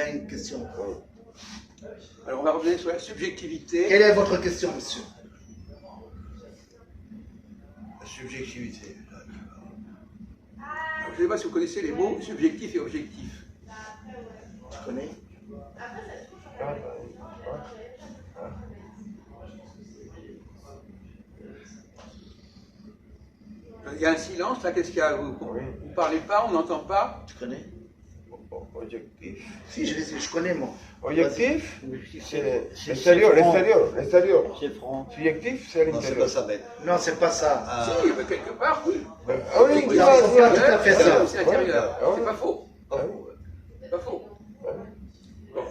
a une question. Alors on va revenir sur la subjectivité. Quelle est votre question, monsieur? La subjectivité. Alors, je ne sais pas si vous connaissez les mots subjectif et objectif. Tu connais? Il y a un silence là, qu'est-ce qu'il y a? Vous ne parlez pas, on n'entend pas? Tu connais? Objectif. Si, je connais, moi. Objectif, c'est c'est l'extérieur. C'est franc. Subjectif, c'est Non, c'est pas l'intérieur. ça, bête. Non, c'est pas ça. Si, mais quelque part, oui. Ah oui, Oui, c'est pas tout à fait ça. C'est l'intérieur. Ouais. C'est pas faux. Ah oui. C'est pas faux. Bon.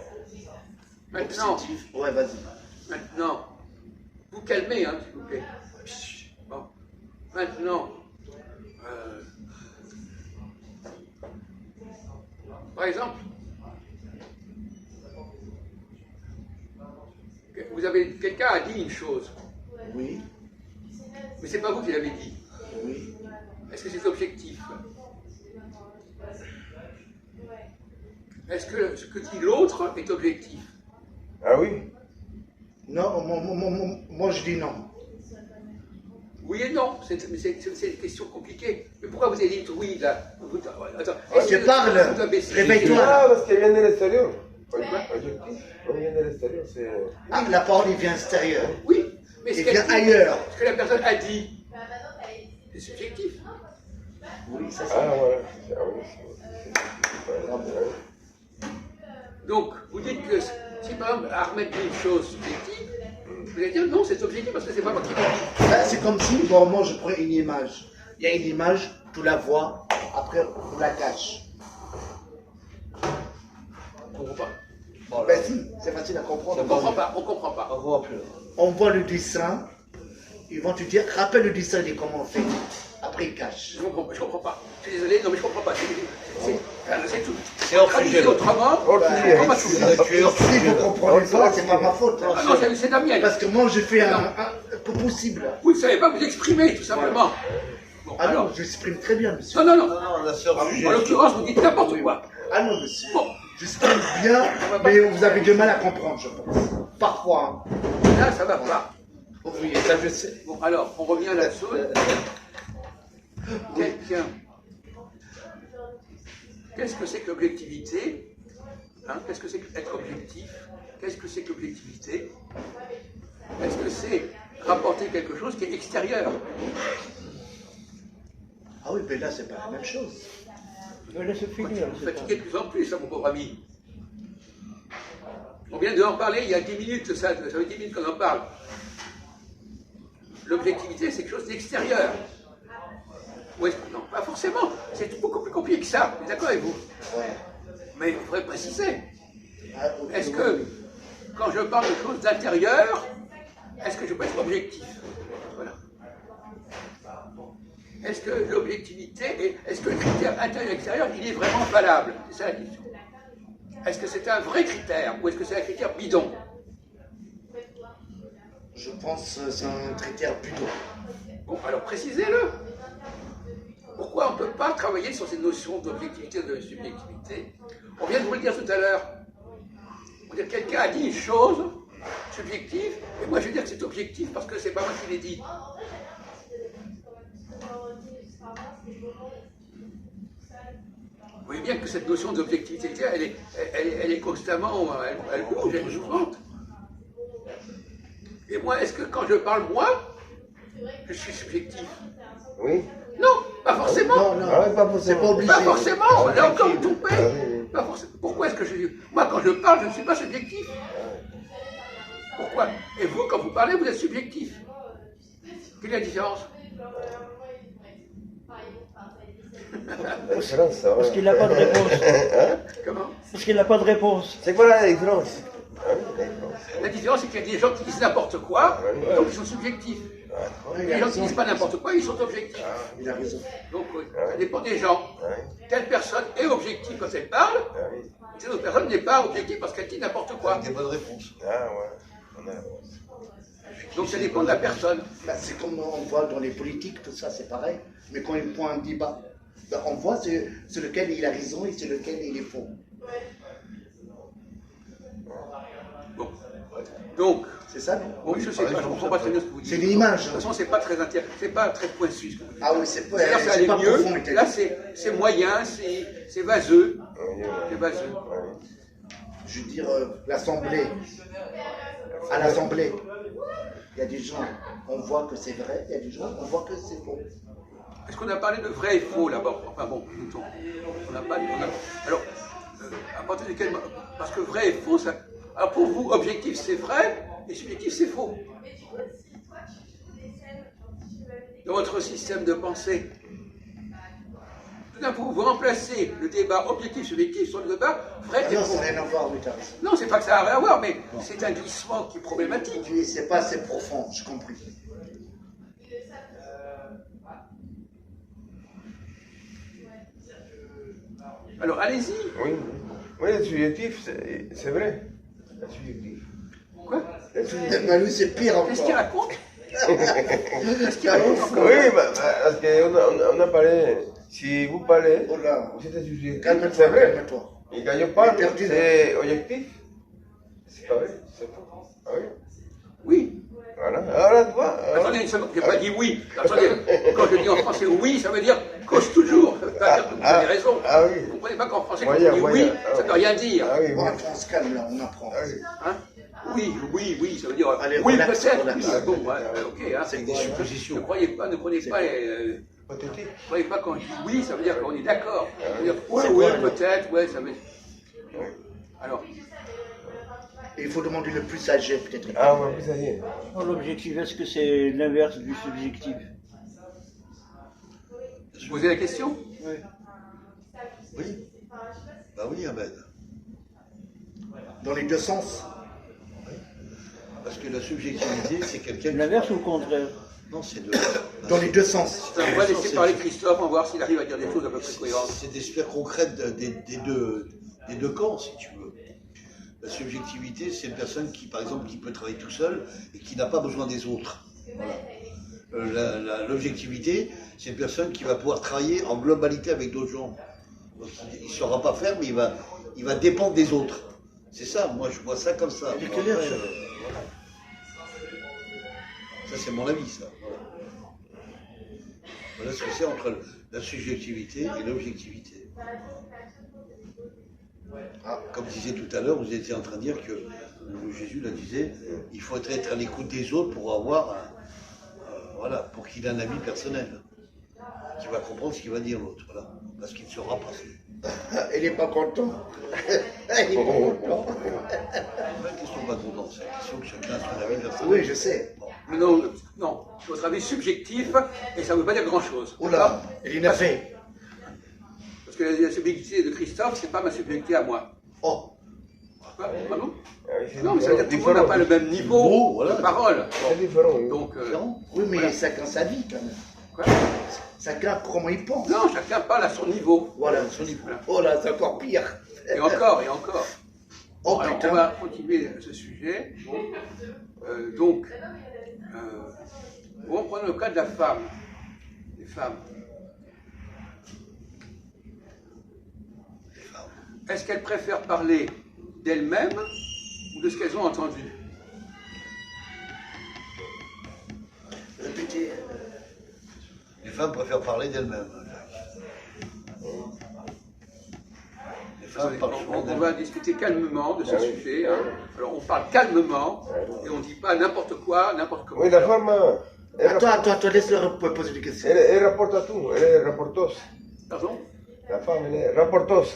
Maintenant, Ouais, vas-y. maintenant, vous calmez, hein, s'il vous plaît. Bon. Maintenant, par exemple, vous avez quelqu'un a dit une chose, Oui, mais c'est pas vous qui l'avez dit. oui. Est-ce que c'est objectif? Est-ce que ce que dit l'autre est objectif? Ah oui. Non, moi je dis non. Oui et non, c'est une question compliquée. Mais pourquoi vous avez dit oui là? Attends, Je parle, réveille-toi. Ah, parce qu'elle vient de l'extérieur. Objectif, elle vient de l'extérieur, c'est... Ah, la parole, il vient extérieur. Oui, mais Il vient ailleurs. ce que la personne a dit, c'est subjectif. Oui, ça c'est. Ah, voilà. Ah oui, Donc, vous dites que si par exemple Ahmed dit une chose subjective, vous allez dire non, c'est objectif parce que c'est pas moi qui l'ai dit. Ben, c'est comme si, bon, moi je prends une image. Il y a une image, tu la vois, après on la cache. On comprend pas. Bon, Ben si, c'est facile à comprendre. On comprend pas, on comprend pas. on voit plus. On voit le dessin, ils vont te dire, rappelle le dessin et comment on fait. Après ils cachent. Je comprends pas. Je suis désolé, non mais je comprends pas. C'est tout. C'est hors Traduisez sujet, là. autrement, Hors je sujet. comprends pas tout. Tu es hors Si sujet, vous là. comprenez pas, c'est pas ma faute. Ah non, c'est la mienne. Parce que moi je fais un possible. Vous ne savez pas vous exprimer, tout simplement. Bon, Ah non, alors. j'exprime très bien, monsieur. Non, non, Non, non. non, on a ce hors sujet. En l'occurrence, vous dites n'importe quoi. Ah non, monsieur. Bon, J'exprime bien, mais vous avez du mal à comprendre, je pense. Parfois. là, ça va pas. Hein. Oui, ça je sais. Bon, alors, on revient là-dessus. Quelqu'un. Qu'est-ce que c'est que l'objectivité? Hein? Qu'est-ce que c'est qu'être objectif? Qu'est-ce que c'est que l'objectivité? Est-ce que c'est rapporter quelque chose qui est extérieur? Ah oui, mais là c'est pas la même chose. Laisse finir. Vous fatiguez de plus en plus, hein, mon pauvre ami. On vient de en parler il y a 10 minutes, ça fait 10 minutes qu'on en parle. L'objectivité, c'est quelque chose d'extérieur. Oui, non, pas forcément. C'est beaucoup plus compliqué que ça. Je suis d'accord avec vous. Ouais. Mais il faudrait préciser. Ah, ok, Est-ce oui, que, oui. quand je parle de choses d'intérieur, est-ce que je peux être objectif? Voilà. Est-ce que l'objectivité, est-ce que le critère intérieur-extérieur, il est vraiment valable? C'est ça la question. Est-ce que c'est un vrai critère ou est-ce que c'est un critère bidon? Je pense que c'est un critère plutôt. Bon, alors précisez-le. Pourquoi on ne peut pas travailler sur ces notions d'objectivité et de subjectivité? On vient de vous le dire tout à l'heure. On dire quelqu'un a dit une chose subjective, et moi je vais dire que c'est objectif parce que c'est pas moi qui l'ai dit. Vous voyez bien que cette notion d'objectivité, elle est constamment, elle bouge, elle est mouvante. Et moi, est-ce que quand je parle moi, je suis subjectif? Oui. Non, pas forcément. Non, non, Ah ouais, pas c'est forcément. pas obligé. Pas forcément, là encore vous trompez. Ah oui. Pas forcément. Pourquoi est-ce que je... Moi, quand je parle, je ne suis pas subjectif. Pourquoi? Et vous, quand vous parlez, vous êtes subjectif. Quelle est la différence? La différence, ça va. Parce qu'il n'a pas de réponse. Comment? Parce qu'il n'a pas de réponse. C'est quoi la différence? Ah oui, la différence. La différence, c'est qu'il y a des gens qui disent n'importe quoi, Ouais. donc ils sont subjectifs. Ouais, il Les a gens qui raison. disent pas n'importe quoi, ils sont objectifs. Il a raison. Donc, oui, ça dépend des gens. Ouais. Telle personne est objective quand elle parle, Ah oui. telle autre personne n'est pas objective parce qu'elle dit n'importe quoi. Avec des bonnes réponses. Ah ouais. On a... Donc ça dépend de la personne. Bah, c'est comme on voit dans les politiques, tout ça, c'est pareil. Mais quand il prend un débat, bah, on voit c'est lequel il a raison et c'est lequel il est faux. Bon. Donc, C'est ça, non? bon, je sais pas, je comprends pas très bien ce que vous dites. C'est une image. De toute façon, c'est pas très c'est pas très pointu ce que vous dites. Ah oui, c'est pas, C'est-à-dire, ça c'est allait pas mieux. profond. Là, c'est moyen, c'est vaseux. C'est vaseux. Je veux dire, l'Assemblée. À l'Assemblée, il y a des gens, on voit que c'est vrai, il y a des gens, on voit que c'est faux. Est-ce qu'on a parlé de vrai et faux là-bas? Enfin bon, on n'a pas. Alors, à partir de quel moment? Parce que vrai et faux, ça. Alors pour vous, objectif c'est vrai et subjectif c'est faux. Dans votre système de pensée, tout d'un coup, vous remplacez le débat objectif-subjectif sur le débat vrai Ah et non, faux. ça n'a rien à voir, Lucas. Non, c'est pas que ça n'a rien à voir, mais c'est un glissement qui est problématique. Puis c'est pas assez profond, j'ai compris. Alors allez-y. Oui, oui, le subjectif, c'est vrai. Le subjectif. Quoi? Le subjectif. Ben lui, c'est pire Qu'est-ce qu'il encore. raconte? Qu'est-ce qu'il raconte encore? Oui, parce qu'on a parlé, si vous parlez, Oh là, vous êtes subjectif, calme-toi, c'est vrai. calme-toi. Et quand je parle, Il est perdu, c'est objectif. C'est pas vrai, c'est faux. Ah oui. Oui. Voilà. Alors, tu vois. Attendez une seconde, je n'ai pas dit oui. Attendez, quand je dis en français oui, ça veut dire cause toujours. Ça veut pas dire que vous avez raison. Ah oui. Vous ne comprenez pas qu'en français, quand Moyen, on dit moyen. oui, ça ne veut rien dire. Ah oui, oui. Bon, on se calme là, on apprend. Ah oui. Hein? Oui, ça veut dire Allez, oui, relax, peut-être. relax. Oui, bon, ouais, ok. Hein, C'est des suppositions. Ne prenez pas, Pathétique. croyez pas quand je dis oui, ça veut dire qu'on est d'accord. Ça veut dire C'est oui, quoi, alors? peut-être, ouais, ça veut dire. Alors, Et il faut demander le plus âgé, peut-être. Ah, on va plus ça y est. L'objectif, est-ce que c'est l'inverse du subjectif? je posais la question. Oui. Oui. Bah oui, Ahmed. Dans les deux sens. Parce que la subjectivité, c'est quelqu'un qui... L'inverse ou le contraire? Non, c'est de... Dans les deux sens. On va laisser parler Christophe, on va voir s'il arrive à dire des choses à peu près cohérentes. C'est des sphères concrètes des deux camps, si tu veux. La subjectivité, c'est une personne qui, par exemple, qui peut travailler tout seul et qui n'a pas besoin des autres. Voilà. L'objectivité, c'est une personne qui va pouvoir travailler en globalité avec d'autres gens. Donc, il ne saura pas faire, mais il va dépendre des autres. C'est ça, moi je vois ça comme ça. Il est quelle heure, ça? Ça, c'est mon avis, ça. Voilà ce que c'est entre la subjectivité et l'objectivité. Ah, comme disait tout à l'heure, vous étiez en train de dire que Jésus la disait, il faut être à l'écoute des autres pour avoir, voilà, pour qu'il ait un avis personnel, qui va comprendre ce qu'il va dire l'autre, voilà, parce qu'il ne saura pas. Il n'est pas content. Il n'est pas content. C'est pas une question de pas content, c'est une question que chacun a son avis personnel. Oui, je sais. Mais non, votre avis subjectif, et ça ne veut pas dire grand-chose. Oh là, il est fait. Parce que la subjectivité de Christophe, c'est pas ma subjectivité à moi. Oh, Quoi? Ah non? Ah oui, c'est Non, mais ça veut dire que tout le monde n'a pas le même niveau Bon, voilà. de parole. C'est différent. Oui. Donc, oui, mais voilà. chacun sa vie quand même. quoi? Chacun comment il pense. Non, chacun parle à son niveau. Voilà, son niveau. Oh là, c'est encore pire. Et encore, et encore. Oh Alors, on putain. va continuer ce sujet. Donc, on prend le cas de la femme. Les femmes. Est-ce qu'elles préfèrent parler d'elles-mêmes ou de ce qu'elles ont entendu? Répétez. Les femmes préfèrent parler d'elles-mêmes. Les femmes parlent souvent On d'elles-mêmes. va discuter calmement de ce sujet. Hein. Alors, on parle calmement et on ne dit pas n'importe quoi, n'importe comment. Oui, la femme, Attends, laisse-le poser des questions. elle rapporte à tout. Elle est rapporteuse. Pardon? La femme, elle est rapporteuse.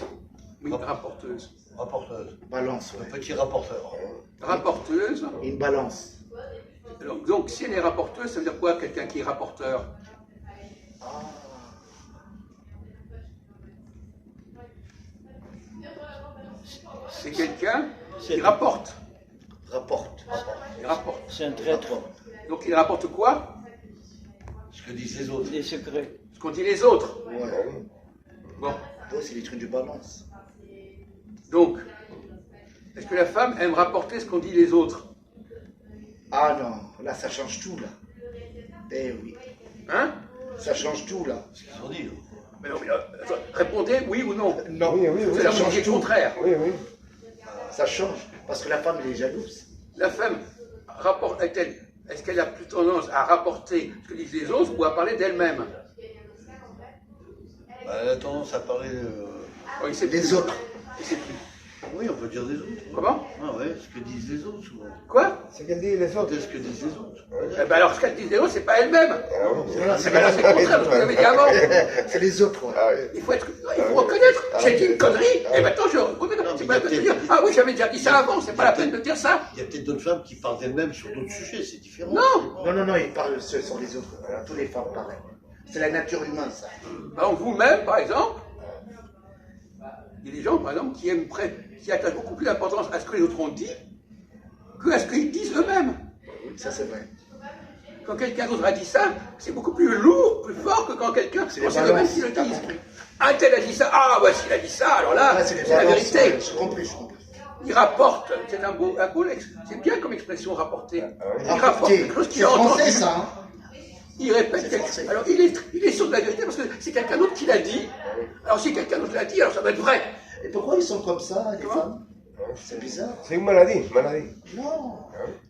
Oui, rapporteuse. Rapporteuse. Balance, Un ouais. petit rapporteur. Rapporteuse. Une balance. Alors, donc, si elle est rapporteuse, ça veut dire quoi, quelqu'un qui est rapporteur? C'est quelqu'un qui rapporte. Rapporte. Il rapporte. C'est un traître. Donc, il rapporte quoi? Ce que disent les autres. Des secrets. Ce qu'ont dit les autres. Ouais. Bon. Ouais, c'est les trucs de balance. Donc, est-ce que la femme aime rapporter ce qu'ont dit les autres? Ah non, là, ça change tout, là. Eh oui. Hein? Ça change tout, là. Ce qu'ils ont dit. Mais non, mais, répondez oui ou non. Non, Oui, oui, oui. C'est ça la moitié change tout. contraire. Oui, oui. Ça change. Parce que la femme, elle est jalouse. La femme rapporte, est-ce qu'elle a plus tendance à rapporter ce que disent les autres ou à parler d'elle-même? Bah, elle a tendance à parler. Oui, c'est Les autres. Il sait plus. Oui, on peut dire des autres. Comment? Ah ouais, ce que disent les autres souvent. Quoi? C'est qu'elle dit les autres. C'est ce que disent les autres. Eh ben alors, ce qu'elle dit les autres, c'est pas elle-même. Ah oui. Voilà, Eh ben alors, c'est le contraire de ce que vous avez dit avant. C'est les autres, ouais. Ah oui. Il faut reconnaître. J'ai dit une connerie, et maintenant je reconnais. Non, C'est mais pas la peine de il y a dire, ah oui, j'avais déjà dit ça avant, c'est pas la peine de dire ça. Il y a peut-être d'autres femmes qui parlent d'elles-mêmes sur d'autres sujets, c'est différent. Non. Non, ils parlent, ce sont les autres. Voilà, tous les femmes pareil. C'est la nature humaine, ça. Alors vous-même, par exemple, il y a des gens, par exemple, qui attachent beaucoup plus d'importance à ce que les autres ont dit que à ce qu'ils disent eux-mêmes. Oui, ça, c'est vrai. Quand quelqu'un d'autre a dit ça, c'est beaucoup plus lourd, plus fort que quand quelqu'un, C'est quand les c'est eux-mêmes balances, qui le t'as disent. compris. Un tel a dit ça, ah bah s'il a dit ça, alors là, Ah, c'est les c'est la balances, vérité. ouais, je comprends. Il rapporte, c'est un beau c'est bien comme expression rapporter. Il rapporte Rapporter. quelque chose C'est qu'il a entendu. français, ça, hein. Il répète C'est quelque français. chose. Alors il est sûr de la vérité parce que c'est quelqu'un d'autre qui l'a dit. Alors si quelqu'un d'autre l'a dit, alors ça doit être vrai. Et pourquoi ils sont comme ça, les Comment femmes? C'est bizarre. C'est une maladie, maladie. Non,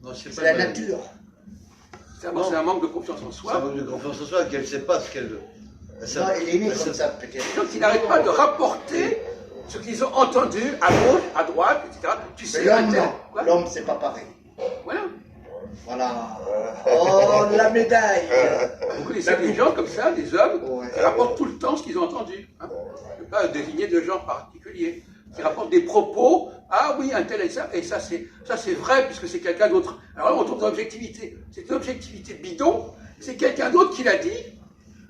Non, c'est pas la mal. nature. C'est un manque de confiance en Ça soi. manque de confiance en soi, qu'elle ne sait pas ce qu'elle veut. Non, elle est née comme ça, peut-être. Donc ils n'arrêtent pas de rapporter ce qu'ils ont entendu à gauche, à droite, etc. Tu Mais sais, l'homme, un tel. non. Quoi L'homme, c'est pas pareil. Voilà. Voilà. Oh, la médaille. Vous connaissez des gens comme ça, des hommes, Ouais. qui rapportent tout le temps ce qu'ils ont entendu. Hein. Je ne veux pas désigner de gens particuliers. Qui rapportent des propos, ah oui, un tel et ça c'est vrai, puisque c'est quelqu'un d'autre. Alors là, on tombe dans l'objectivité. C'est une objectivité bidon, c'est quelqu'un d'autre qui l'a dit.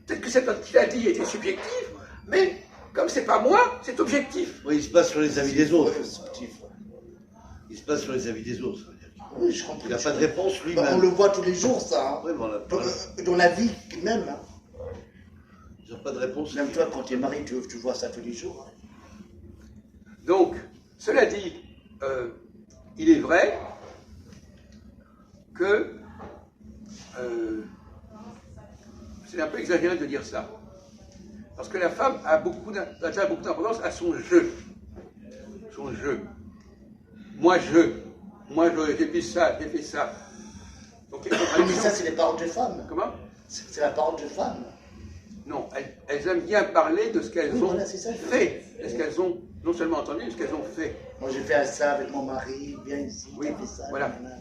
Peut-être que cet autre qui l'a dit était subjectif, mais comme c'est pas moi, c'est objectif. Oui, il se passe sur les avis des autres. Ouais, subtil. Il se passe sur les avis des autres. Ça veut dire qu'il Oui, je comprends. n'a pas de réponse Bah, lui-même. on le voit tous les jours, ça. Hein. Oui, mais on a pas- Dans la vie même. Hein. ils n'ont pas de réponse. Même toi, quand tu es marié, tu vois ça tous les jours. Hein. Donc, cela dit, il est vrai que c'est un peu exagéré de dire ça. Parce que la femme a beaucoup d'importance à son jeu. Son jeu. Moi, j'ai fait ça, j'ai fait ça. Donc, il y a une Oui, mais contradiction. ça, c'est les paroles de femmes. Comment? C'est la parole de femme. Non, elles aiment bien parler de ce qu'elles Oui, ont voilà, c'est ça. fait, de ce qu'elles ont non seulement entendu, mais ce qu'elles ont fait. Moi, j'ai fait ça avec mon mari, viens ici, Oui, t'as fait ça. voilà. nanana.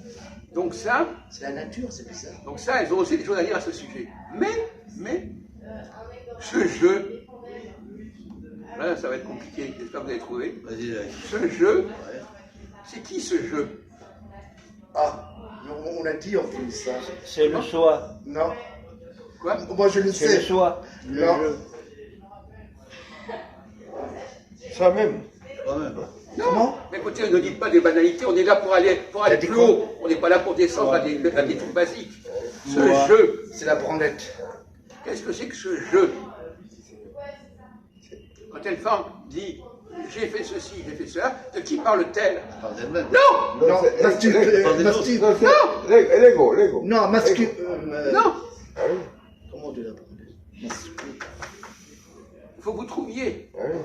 Donc ça, C'est la nature, c'est bizarre. elles ont aussi des choses à dire à ce sujet. Mais, ce jeu, là, ça va être compliqué, j'espère que vous allez trouver. Vas-y, là. Ce jeu, Ouais. c'est qui ce jeu? Ah, on a dit en plus ça. C'est le soi. Non. Quoi? Moi, je le C'est sais. le soi. Le Non. jeu. Ça même. Quand même. Comment? Mais écoutez, ne dites pas des banalités, on est là pour aller dit plus quoi haut, on n'est pas là pour descendre à des trucs basiques. Ce Moi. jeu, C'est la branlette. qu'est-ce que c'est que ce jeu? Quand une femme dit j'ai fait ceci, j'ai fait cela, de qui parle-t-elle? Elle parle d'elle-même. Non! Non, c'est- masculin. c'est- Masculin. Non, c'est l'ego, l'ego. Non, masculin. Non! Ah oui, Comment on dit la branlette? Masculin. Il faut que vous trouviez. ah oui.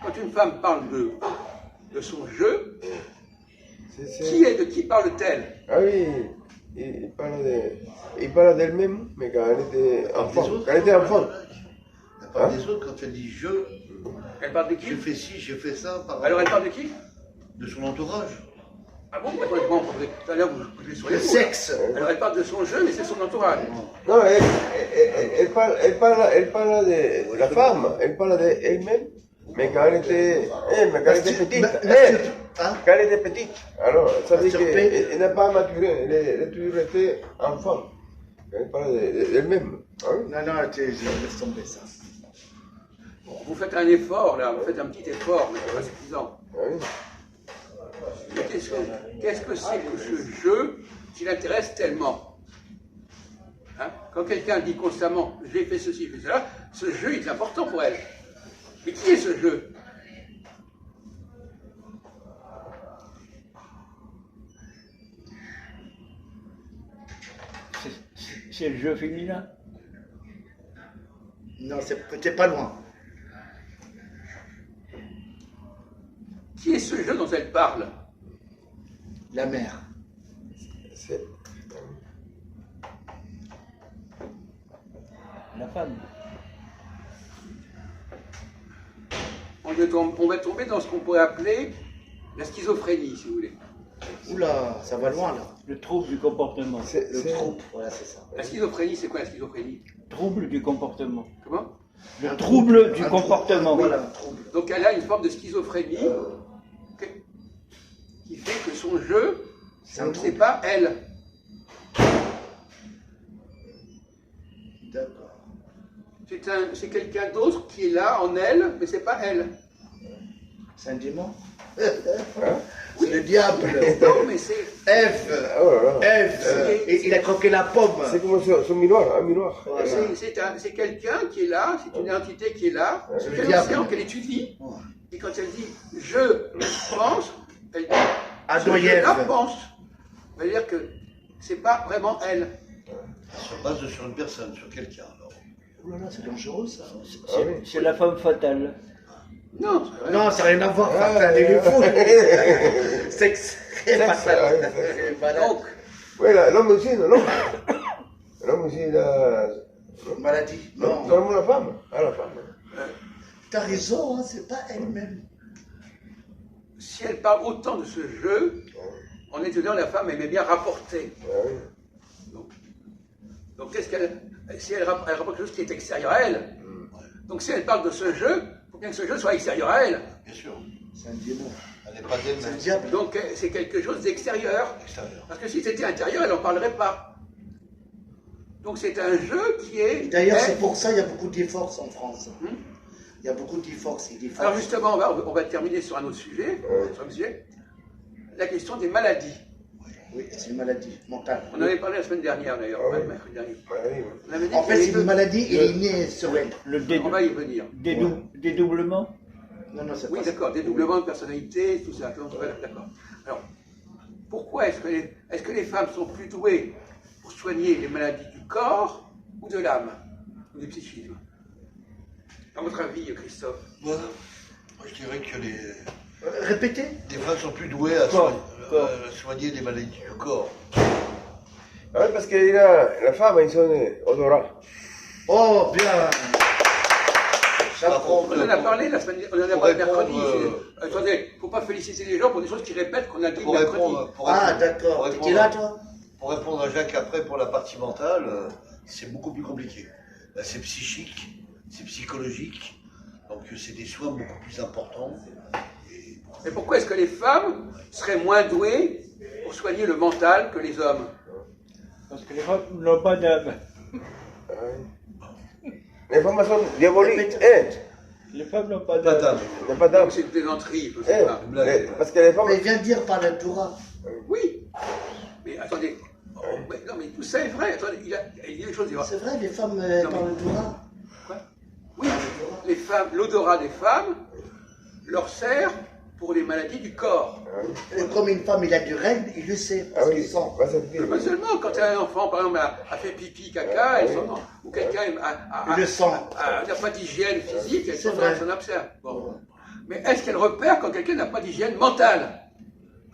Quand une femme parle de son jeu, C'est- de qui parle-t-elle? Ah oui, il parle d'elle-même, mais quand elle était enfant. Quand elle était enfant. Elle parle Hein? des autres quand elle dit je, Elle parle de qui? j'ai fait ci, j'ai fait ça, par Alors elle parle de qui? de son entourage. Ah bon? Tout à l'heure vous jouez sur les Le mots, là. sexe. Alors elle parle de son jeu, mais c'est son entourage. Non, elle parle de la femme, elle parle d'elle-même, mais quand elle était petite. Hein? Quand elle était petite. Alors, ça veut dire Masturbée. qu'elle n'a pas maturé, elle a toujours été enfant. Elle parle d'elle-même. Hein? Non, je laisse tomber ça. Bon, vous faites un effort là, vous faites un petit effort, mais c'est pas suffisant. Ah oui. Mais qu'est-ce que c'est que ce jeu qui l'intéresse tellement? Hein? Quand quelqu'un dit constamment j'ai fait ceci, j'ai fait cela, ce jeu est important pour elle. Mais qui est ce jeu? C'est le jeu féminin. Non, c'est pas loin. Qui est ce jeu dont elle parle? La mère. C'est- La femme. On va tomber dans ce qu'on pourrait appeler la schizophrénie, si vous voulez. Oula, ça va loin là. Le trouble du comportement. Le trouble, voilà, c'est ça. La schizophrénie, c'est quoi la schizophrénie? Trouble du comportement. Comment? Le trouble du Un comportement. trouble, voilà, un trouble. Donc elle a une forme de schizophrénie qui fait que son jeu, C'est un c'est trouble. pas elle. D'accord. C'est quelqu'un d'autre qui est là en elle, mais c'est pas elle. C'est un démon. C'est le diable. Non, mais c'est. F. Oh là là. F. Et il a croqué la pomme. C'est comme son miroir, un miroir. Voilà. C'est quelqu'un qui est là, c'est une entité qui est là, C'est le qu'elle diable. observe, qu'elle étudie. Ouais. Et quand elle dit je pense, elle dit Adoyev. je pense. Ça veut dire que c'est pas vraiment elle. Se base sur une personne, sur quelqu'un. Alors. Oh là là, c'est dangereux ça. Ah oui. C'est la femme fatale. Non, c'est vrai. Non, ça n'a rien à voir. Fatal, il est fou. Sexe. Fatal. Malade. Donc, Oui, l'homme aussi, non. L'homme aussi, il a. Maladie. Non, Non. seulement la femme. Ah, la femme. T'as raison, hein, c'est pas elle-même. si elle parle autant de ce jeu, en étudiant la femme aimait bien rapporter. Ah oui. Donc qu'est-ce qu'elle. Si elle rapporte quelque chose qui est extérieur à elle. Donc si elle parle de ce jeu, il faut bien que ce jeu soit extérieur à elle. Bien sûr. C'est un démon. Elle n'est pas C'est d'elle-même. le diable. Donc c'est quelque chose d'extérieur. Extérieur. Parce que si c'était intérieur, elle n'en parlerait pas. Donc c'est un jeu qui est. Et d'ailleurs, c'est pour ça qu'il y a beaucoup de divorces en France. Hmm. Il y a beaucoup de divorces. Alors justement, on va terminer sur un autre sujet, sur un sujet, la question des maladies. Oui, c'est une maladie mentale. On en avait parlé la semaine dernière d'ailleurs, Ah oui. le mercredi dernier. Maladie, oui. On avait dit En qu'il y fait, avait c'est deux- une maladie, il est né sur elle. Le On va y venir. dédoublement. Non, non, c'est Oui, pas d'accord, dédoublement de personnalité, tout ça. Donc, voilà, d'accord. Alors, pourquoi est-ce que les femmes sont plus douées pour soigner les maladies du corps ou de l'âme, ou du psychisme? À votre avis, Christophe? Moi, je dirais que Répétez. les femmes sont plus douées à Corps. soigner les maladies du corps. Ah oui, parce que la femme, ils sont odorat. Oh, bien. Chapeau. On en a parlé la semaine, on en a Pour parlé répondre, mercredi. Attendez, il ne faut pas féliciter les gens pour des choses qu'ils répètent qu'on a dit Pour mercredi. répondre, Ah, d'accord. pour T'étais répondre- là, toi? Pour répondre à Jacques après pour la partie mentale, c'est beaucoup plus compliqué. Là, c'est psychique, c'est psychologique, donc c'est des soins beaucoup plus importants. Et Mais pourquoi est-ce que les femmes seraient moins douées pour soigner le mental que les hommes? Parce que les femmes n'ont pas d'âme. Ah oui. Les femmes sont diaboliques. Les femmes n'ont pas pas d'âme. d'âme. Il n'y a pas d'âme. Donc c'est une plaisanterie, je sais pas. Parce que les femmes. Mais il vient de dire par la Torah. Oui. Mais attendez. Oh, mais non, mais tout ça est vrai. Attendez, il dit des choses. C'est vrai, les femmes Non, parlent mais- de Torah. Quoi? Oui. Les femmes, l'odorat des femmes leur sert pour les maladies du corps. Et comme une femme, il a du règle, il le sait, Ah parce oui, qu'il sent. va se dire. Pas seulement quand un enfant, par exemple, a fait pipi, caca, elle s'en- ou quelqu'un Il le sent. n'a pas d'hygiène physique, elle C'est vrai. s'en observe. Bon. Mais est-ce qu'elle repère quand quelqu'un n'a pas d'hygiène mentale?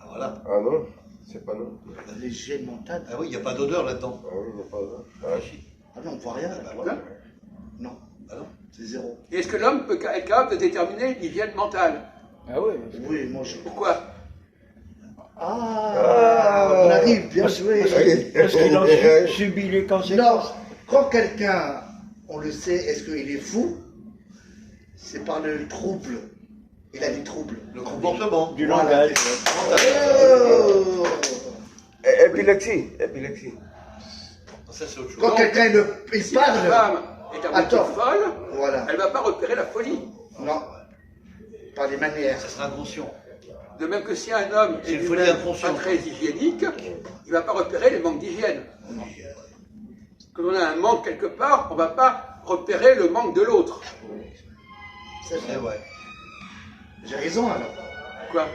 Ah, voilà. Ah non, c'est pas non. L'hygiène mentale. Ah oui, il n'y a pas d'odeur là-dedans. Ah oui, il n'y a pas d'âme. Ah, si. Ah non, on voit rien. Ah, là. bah, voilà. Non, Ah non. c'est zéro. Et est-ce que l'homme peut être capable de déterminer l'hygiène mentale? Ah oui. Oui, moi je. Pourquoi? Ah, on arrive, bien joué. Parce qu'il en subit les Non, conséquences. quand quelqu'un, on le sait, est-ce qu'il est fou? C'est par le trouble. Il a des troubles. Le comportement. Du Voilà. langage. Oh. Épilepsie. Épilepsie. Ça, c'est autre chose. Quand quelqu'un il Si la parle, femme est à moitié Attends. folle, voilà. elle ne va pas repérer la folie. Non, par des manières. Ça sera inconscient. De même que si un homme C'est est une folie lui-même inconsciente. pas très hygiénique, il ne va pas repérer les manques d'hygiène. Quand on a un manque quelque part, on ne va pas repérer le manque de l'autre. C'est C'est vrai. vrai. J'ai raison alors. Quoi?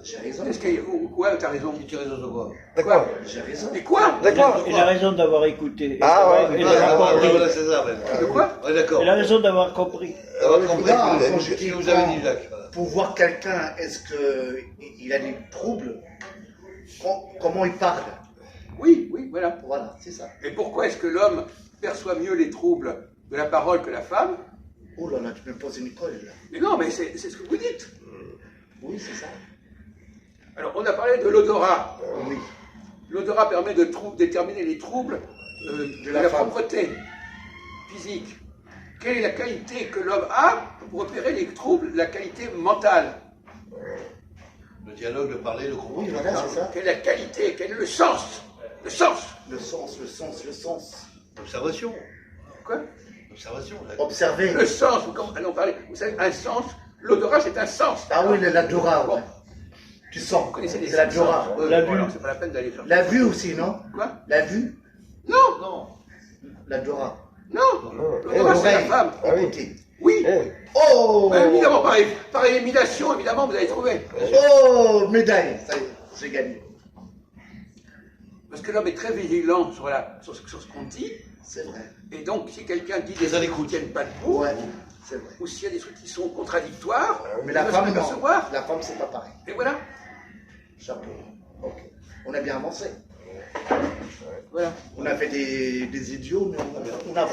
J'ai raison. Est-ce que, ou quoi, t'as raison? Tu raison de quoi? D'accord. J'ai raison. Et quoi? D'accord. Il a raison d'avoir écouté. Ah ouais. Et d'avoir compris. Voilà, c'est ça, même. De quoi? Ouais, d'accord. Il a raison d'avoir compris. Avoir compris Non, ce que quand vous- je ce dis que vous avez quand- dit, Jacques. Voilà. pour voir quelqu'un, est-ce qu'il a des troubles, comment il parle. Oui, oui, voilà. Voilà, c'est ça. Et pourquoi est-ce que l'homme perçoit mieux les troubles de la parole que la femme? Oh là là, tu me poses une colle là. Mais non, mais c'est ce que vous dites. Oui, c'est ça. Alors, on a parlé de l'odorat. Oui. L'odorat permet de déterminer les troubles de la femme. propreté physique. Quelle est la qualité que l'homme a pour repérer les troubles de la qualité mentale? Le dialogue, le parler, le Oui, comprendre. voilà, c'est ça. Quelle est la qualité? Quel est le sens? Le sens. Le sens, le sens, le sens. L'observation. Quoi? L'observation. Observer. Le sens, allons parler. Vous savez, un sens, l'odorat c'est un sens. Ah oui, l'odorat. Bon. Ouais. Tu sens. Vous connaissez les C'est l'odorat. sens. La Voilà, vue. c'est pas la peine d'aller faire. La vue aussi, non? Quoi? La vue. Non, Non. L'odorat. non. Non. L'odorat c'est la L'oreille. femme. Ah oui. Écoutez. Oui. Eh, Oh! Bah, évidemment, par élimination, évidemment, vous avez trouvé. Oh! Médaille. Ça y est, j'ai gagné. Parce que l'homme est très vigilant sur ce qu'on dit. C'est vrai. Et donc, si quelqu'un dit Très des à trucs qui ne l'écoute. tiennent pas debout, Ouais, c'est vrai. ou s'il y a des trucs qui sont contradictoires, Mais il la va femme, se non. percevoir. La femme, c'est pas pareil. Et voilà. Chapeau. Ok. On a bien avancé. Voilà. On a fait des idiots, mais on avance.